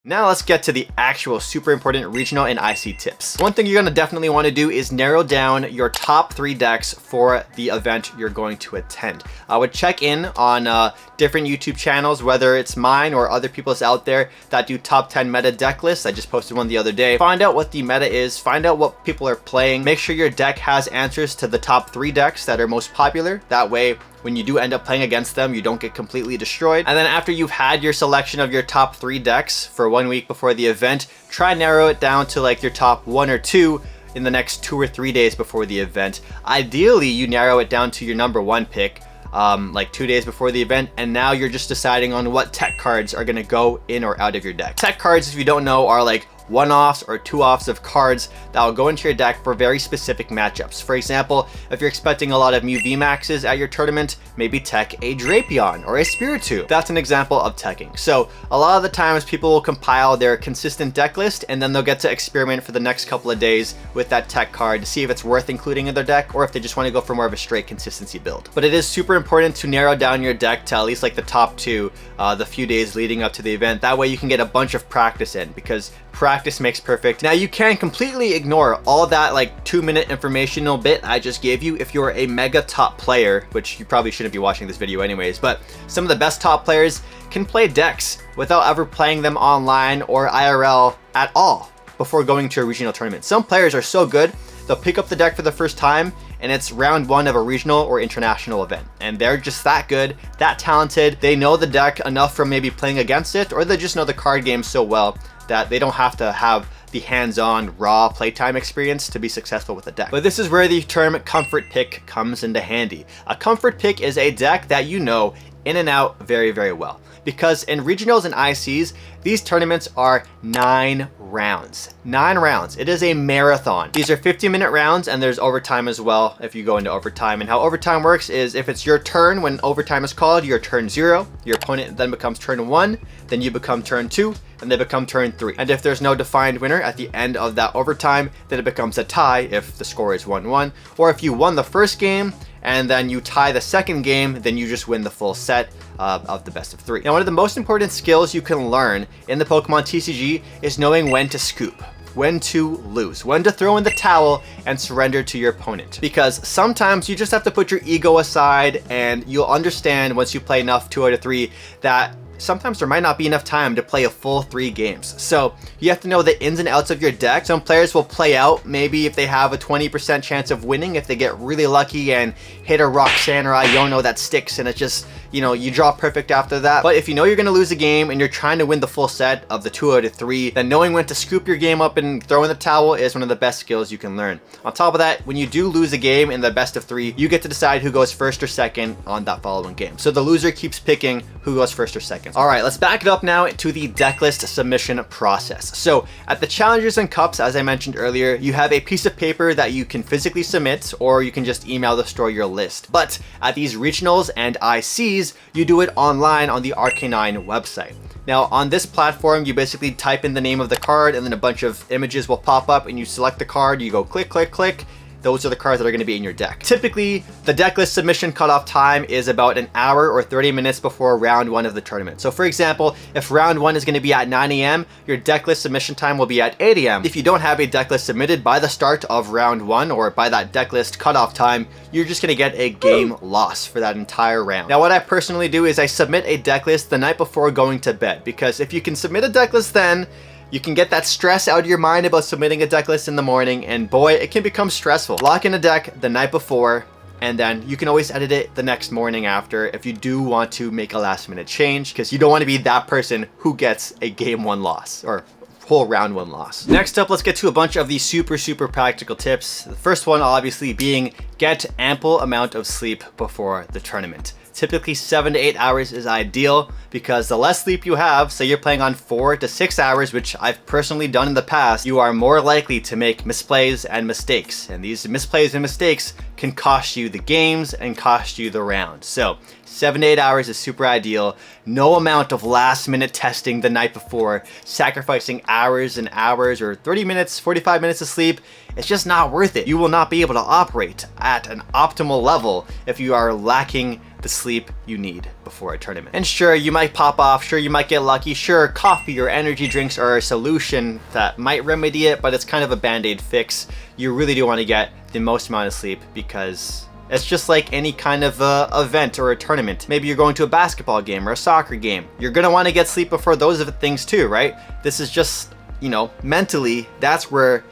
Now let's get to the actual super important regional and IC tips. One thing you're going to definitely want to do is narrow down your top 3 decks for the event you're going to attend. I would check in on different YouTube channels, whether it's mine or other people's out there that do top 10 meta deck lists. I just posted one the other day. Find out what the meta is, find out what people are playing, make sure your deck has answers to the top 3 decks that are most popular. That way, when you do end up playing against them, you don't get completely destroyed. And then after you've had your selection of your top 3 decks for 1 week before the event, try and narrow it down to like your top 1 or 2 in the next 2 or 3 days before the event. Ideally, you narrow it down to your number 1 pick like 2 days before the event, and now you're just deciding on what tech cards are gonna go in or out of your deck. Tech cards, if you don't know, are like one-offs or two-offs of cards that will go into your deck for very specific matchups. For example, if you're expecting a lot of Mew VMAXs at your tournament, maybe tech a Drapion or a Spiritomb. That's an example of teching. So a lot of the times people will compile their consistent deck list and then they'll get to experiment for the next couple of days with that tech card to see if it's worth including in their deck or if they just want to go for more of a straight consistency build. But it is super important to narrow down your deck to at least like the top 2 the few days leading up to the event. That way you can get a bunch of practice in, because practice makes perfect. Now you can completely ignore all that like 2-minute informational bit I just gave you if you're a mega top player, which you probably shouldn't be watching this video anyways, but some of the best top players can play decks without ever playing them online or IRL at all before going to a regional tournament. Some players are so good, they'll pick up the deck for the first time and it's round 1 of a regional or international event. And they're just that good, that talented. They know the deck enough from maybe playing against it, or they just know the card game so well that they don't have to have the hands-on raw playtime experience to be successful with a deck. But this is where the term comfort pick comes into handy. A comfort pick is a deck that you know in and out very, very well. Because in regionals and ICs, these tournaments are 9 rounds. 9 rounds. It is a marathon. These are 15-minute rounds and there's overtime as well if you go into overtime. And how overtime works is if it's your turn when overtime is called, you're turn 0, your opponent then becomes turn 1, then you become turn 2, and they become turn 3. And if there's no defined winner at the end of that overtime, then it becomes a tie if the score is 1-1. Or if you won the first game and then you tie the second game, then you just win the full set of the best of 3. Now, one of the most important skills you can learn in the Pokemon TCG is knowing when to scoop, when to lose, when to throw in the towel and surrender to your opponent. Because sometimes you just have to put your ego aside and you'll understand once you play enough 2 out of 3 that sometimes there might not be enough time to play a full 3 games. So you have to know the ins and outs of your deck. Some players will play out maybe if they have a 20% chance of winning, if they get really lucky and hit a Roxanne or Iono that sticks and it just, you know, you draw perfect after that. But if you know you're gonna lose a game and you're trying to win the full set of the 2 out of 3, then knowing when to scoop your game up and throw in the towel is one of the best skills you can learn. On top of that, when you do lose a game in the best of 3, you get to decide who goes first or second on that following game. So the loser keeps picking who goes first or second. All right, let's back it up now to the deck list submission process. So at the Challengers and Cups, as I mentioned earlier, you have a piece of paper that you can physically submit, or you can just email the store your list. But at these regionals and ICs, you do it online on the RK9 website. Now on this platform, you basically type in the name of the card and then a bunch of images will pop up and you select the card, you go click, click, click. Those are the cards that are going to be in your deck. Typically, the deck list submission cutoff time is about an hour or 30 minutes before round 1 of the tournament. So for example, if round 1 is going to be at 9 AM, your deck list submission time will be at 8 AM. If you don't have a deck list submitted by the start of round 1 or by that deck list cutoff time, you're just going to get a game loss for that entire round. Now what I personally do is I submit a deck list the night before going to bed, because if you can submit a deck list then, you can get that stress out of your mind about submitting a deck list in the morning, and boy, it can become stressful. Lock in a deck the night before, and then you can always edit it the next morning after if you do want to make a last minute change, because you don't want to be that person who gets a game 1 loss or whole round 1 loss. Next up, let's get to a bunch of these super practical tips. The first one obviously being get ample amount of sleep before the tournament. Typically 7 to 8 hours is ideal, because the less sleep you have, say you're playing on 4 to 6 hours, which I've personally done in the past, you are more likely to make misplays and mistakes. And these misplays and mistakes can cost you the games and cost you the round. So 7 to 8 hours is super ideal. No amount of last minute testing the night before, sacrificing hours and hours or 30 minutes, 45 minutes of sleep. It's just not worth it. You will not be able to operate at an optimal level if you are lacking the sleep you need before a tournament. And sure, you might pop off, sure, you might get lucky, sure, coffee or energy drinks are a solution that might remedy it, but it's kind of a band-aid fix. You really do want to get the most amount of sleep because it's just like any kind of event or a tournament. Maybe you're going to a basketball game or a soccer game. You're gonna want to get sleep before those things too, right? This is just, you know, mentally, that's where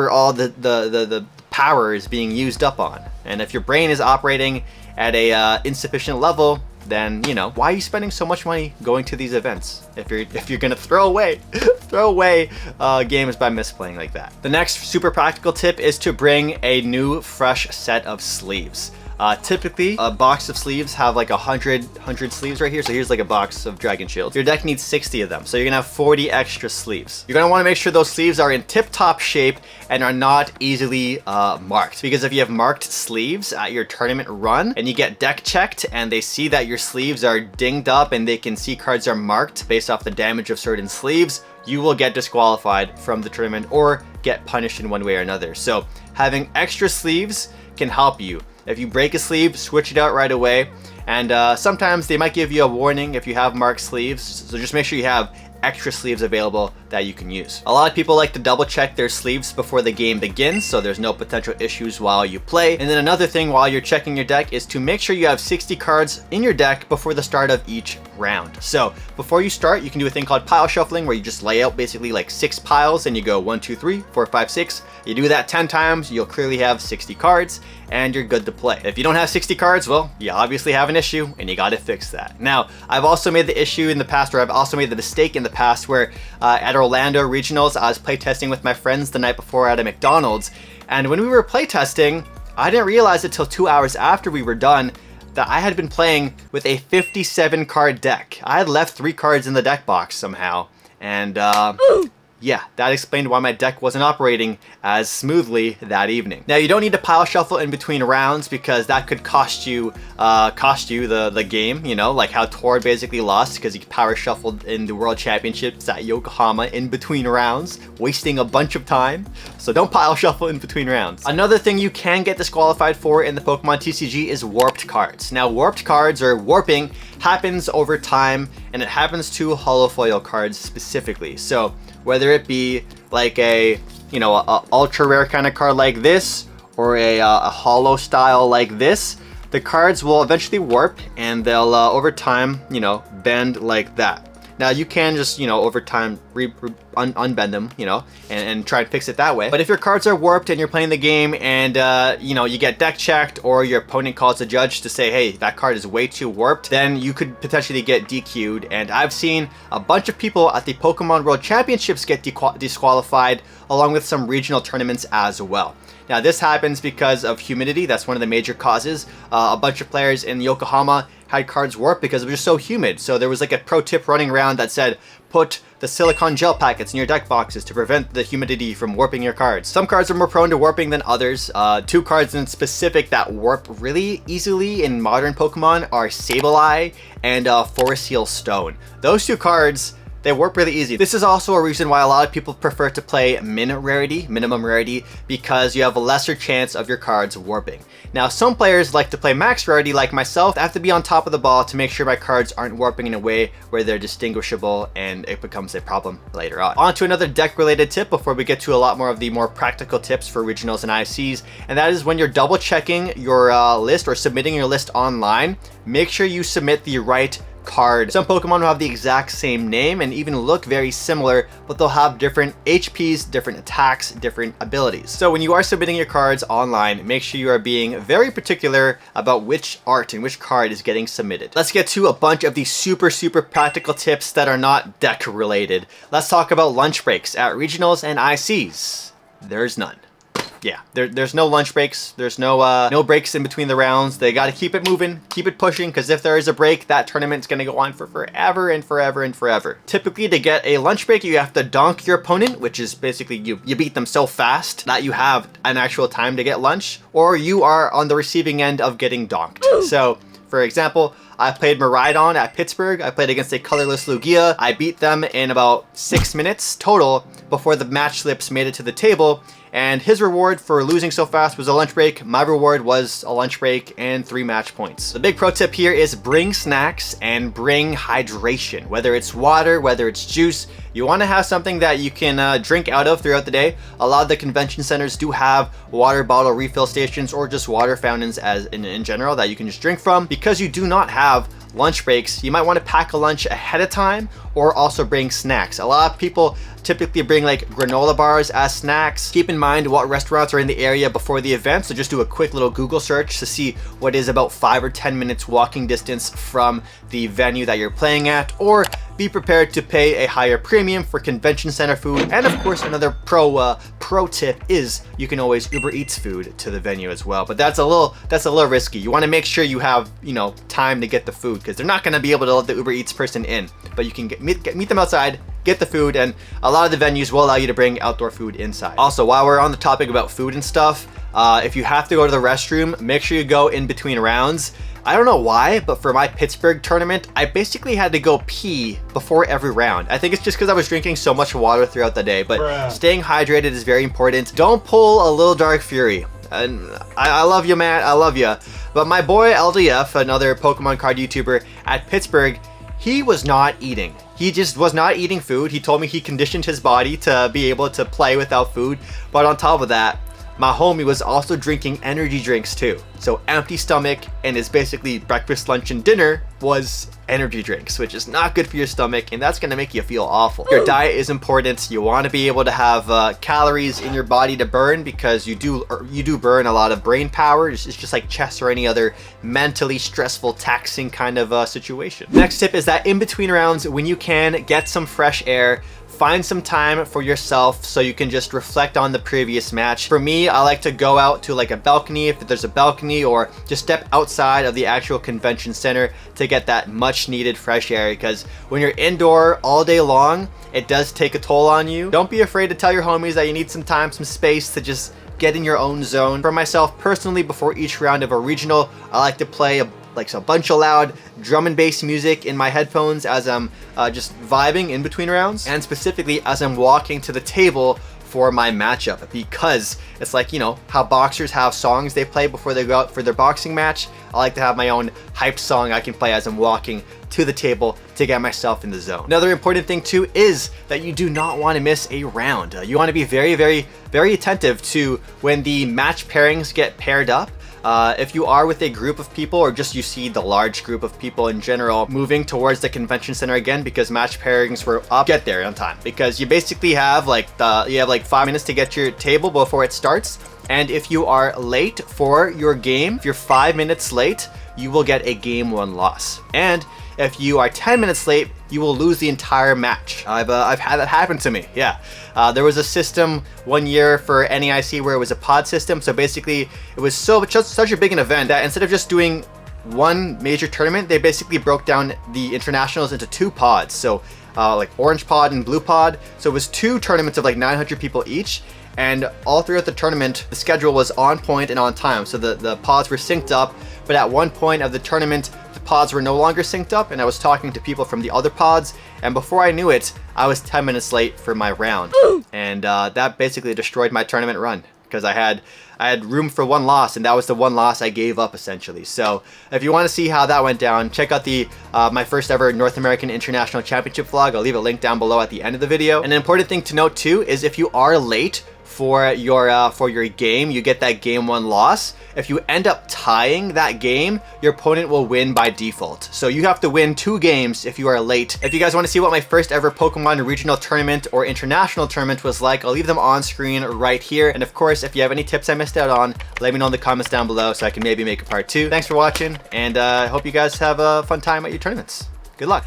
all the power is being used up on. And if your brain is operating at a insufficient level, then, you know, why are you spending so much money going to these events if you're gonna throw away games by misplaying like that? The next super practical tip is to bring a new fresh set of sleeves. Typically, a box of sleeves have like 100 sleeves right here. So here's like a box of Dragon Shields. Your deck needs 60 of them. So you're gonna have 40 extra sleeves. You're gonna wanna make sure those sleeves are in tip-top shape and are not easily marked. Because if you have marked sleeves at your tournament run and you get deck checked and they see that your sleeves are dinged up and they can see cards are marked based off the damage of certain sleeves, you will get disqualified from the tournament or get punished in one way or another. So having extra sleeves can help you. If you break a sleeve, switch it out right away. And sometimes they might give you a warning if you have marked sleeves. So just make sure you have extra sleeves available that you can use. A lot of people like to double check their sleeves before the game begins so there's no potential issues while you play. And then another thing while you're checking your deck is to make sure you have 60 cards in your deck before the start of each round. So before you start, you can do a thing called pile shuffling where you just lay out basically like 6 piles and you go 1, 2, 3, 4, 5, 6. You do that 10 times, you'll clearly have 60 cards and you're good to play. If you don't have 60 cards, well, you obviously have an issue and you gotta fix that. Now, I've also made the issue in the past, or I've also made the mistake in the past where at Orlando Regionals, I was playtesting with my friends the night before at a McDonald's. And when we were playtesting, I didn't realize it till 2 hours after we were done that I had been playing with a 57 card deck. I had left 3 cards in the deck box somehow. And yeah, that explained why my deck wasn't operating as smoothly that evening. Now, you don't need to pile shuffle in between rounds because that could cost you the game, you know, like how Tor basically lost because he power shuffled in the World Championships at Yokohama in between rounds, wasting a bunch of time. So don't pile shuffle in between rounds. Another thing you can get disqualified for in the Pokemon TCG is warped cards. Now, warped cards or warping happens over time and it happens to holofoil cards specifically. So whether it be like a ultra rare kind of card like this or a holo style like this, the cards will eventually warp and they'll over time, you know, bend like that. Now you can just, you know, over time unbend them, you know, and try and fix it that way. But if your cards are warped and you're playing the game and, you know, you get deck checked or your opponent calls a judge to say, hey, that card is way too warped, then you could potentially get DQ'd. And I've seen a bunch of people at the Pokemon World Championships get disqualified along with some regional tournaments as well. Now this happens because of humidity. That's one of the major causes. A bunch of players in Yokohama had cards warped because it was just so humid. So there was like a pro tip running around that said, put the silicone gel packets in your deck boxes to prevent the humidity from warping your cards. Some cards are more prone to warping than others. 2 cards in specific that warp really easily in modern Pokemon are Sableye and Forest Seal Stone. Those 2 cards, they warp really easy. This is also a reason why a lot of people prefer to play minimum rarity, because you have a lesser chance of your cards warping. Now, some players like to play max rarity like myself. I have to be on top of the ball to make sure my cards aren't warping in a way where they're distinguishable and it becomes a problem later on. On to another deck related tip before we get to a lot more of the more practical tips for regionals and ICs, and that is when you're double checking your list or submitting your list online, make sure you submit the right card. Some Pokemon will have the exact same name and even look very similar, but they'll have different HPs, different attacks, different abilities. So when you are submitting your cards online, make sure you are being very particular about which art and which card is getting submitted. Let's get to a bunch of these super practical tips that are not deck related. Let's talk about lunch breaks at regionals and ICs. There's none. Yeah, there's no lunch breaks. There's no breaks in between the rounds. They got to keep it moving, keep it pushing, because if there is a break, that tournament's going to go on for forever and forever and forever. Typically, to get a lunch break, you have to donk your opponent, which is basically you beat them so fast that you have an actual time to get lunch, or you are on the receiving end of getting donked. So, for example, I played Miraidon at Pittsburgh. I played against a colorless Lugia. I beat them in about 6 minutes total before the match slips made it to the table. And his reward for losing so fast was a lunch break. My reward was a lunch break and 3 match points. The big pro tip here is bring snacks and bring hydration. Whether it's water, whether it's juice, you want to have something that you can drink out of throughout the day. A lot of the convention centers do have water bottle refill stations or just water fountains as in general that you can just drink from. Because you do not have lunch breaks, you might want to pack a lunch ahead of time or also bring snacks. A lot of people typically bring like granola bars as snacks. Keep in mind what restaurants are in the area before the event, so just do a quick little Google search to see what is about 5 or 10 minutes walking distance from the venue that you're playing at, or be prepared to pay a higher premium for convention center food. And of course, another pro tip is you can always Uber Eats food to the venue as well, but that's a little risky. You want to make sure you have, you know, time to get the food, because they're not going to be able to let the Uber Eats person in, but you can meet them outside, get the food, and a lot of the venues will allow you to bring outdoor food inside. Also, while we're on the topic about food and stuff, if you have to go to the restroom, make sure you go in between rounds. I don't know why, but for my Pittsburgh tournament, I basically had to go pee before every round. I think it's just because I was drinking so much water throughout the day, but staying hydrated is very important. Don't pull a little Dark Fury. And I love you, man, I love you. But my boy LDF, another Pokemon card YouTuber at Pittsburgh, he was not eating. He just was not eating food. He told me he conditioned his body to be able to play without food. But on top of that, my homie was also drinking energy drinks too. So empty stomach, and his basically breakfast, lunch, and dinner was energy drinks, which is not good for your stomach, and that's gonna make you feel awful. Your diet is important. You want to be able to have calories in your body to burn, because you do burn a lot of brain power. It's just like chess or any other mentally stressful, taxing kind of situation. Next tip is that in between rounds, when you can, get some fresh air. Find some time for yourself so you can just reflect on the previous match. For me, I like to go out to like a balcony if there's a balcony, or just step outside of the actual convention center to get that much needed fresh air, because when you're indoor all day long, it does take a toll on you. Don't be afraid to tell your homies that you need some time, some space to just get in your own zone. For myself personally, before each round of a regional, I like to play a bunch of loud drum and bass music in my headphones as I'm just vibing in between rounds, and specifically as I'm walking to the table for my matchup, because it's like, you know, how boxers have songs they play before they go out for their boxing match. I like to have my own hyped song I can play as I'm walking to the table to get myself in the zone. Another important thing too is that you do not want to miss a round. You want to be very, very, very attentive to when the match pairings get paired up. If you are with a group of people, or just you see the large group of people in general moving towards the convention center again because match pairings were up, get there on time, because you basically have like 5 minutes to get your table before it starts. And if you are late for your game, if you're 5 minutes late, you will get a game 1 loss. And if you are 10 minutes late, you will lose the entire match. I've had that happen to me, yeah. There was a system one year for NEIC where it was a pod system. So basically, it was such a big an event that instead of just doing one major tournament, they basically broke down the internationals into 2 pods. So like orange pod and blue pod. So it was 2 tournaments of like 900 people each. And all throughout the tournament, the schedule was on point and on time. So the pods were synced up. But at one point of the tournament, the pods were no longer synced up, and I was talking to people from the other pods, and before I knew it, I was 10 minutes late for my round. And that basically destroyed my tournament run, because I had room for 1 loss, and that was the 1 loss I gave up essentially. So if you want to see how that went down, check out the my first ever North American International Championship vlog. I'll leave a link down below at the end of the video. And an important thing to note too is if you are late for your game, you get that game 1 loss. If you end up tying that game, your opponent will win by default. So you have to win 2 games if you are late. If you guys want to see what my first ever Pokemon regional tournament or international tournament was like, I'll leave them on screen right here. And of course, if you have any tips I missed out on, let me know in the comments down below so I can maybe make a part 2. Thanks for watching, and I hope you guys have a fun time at your tournaments. Good luck.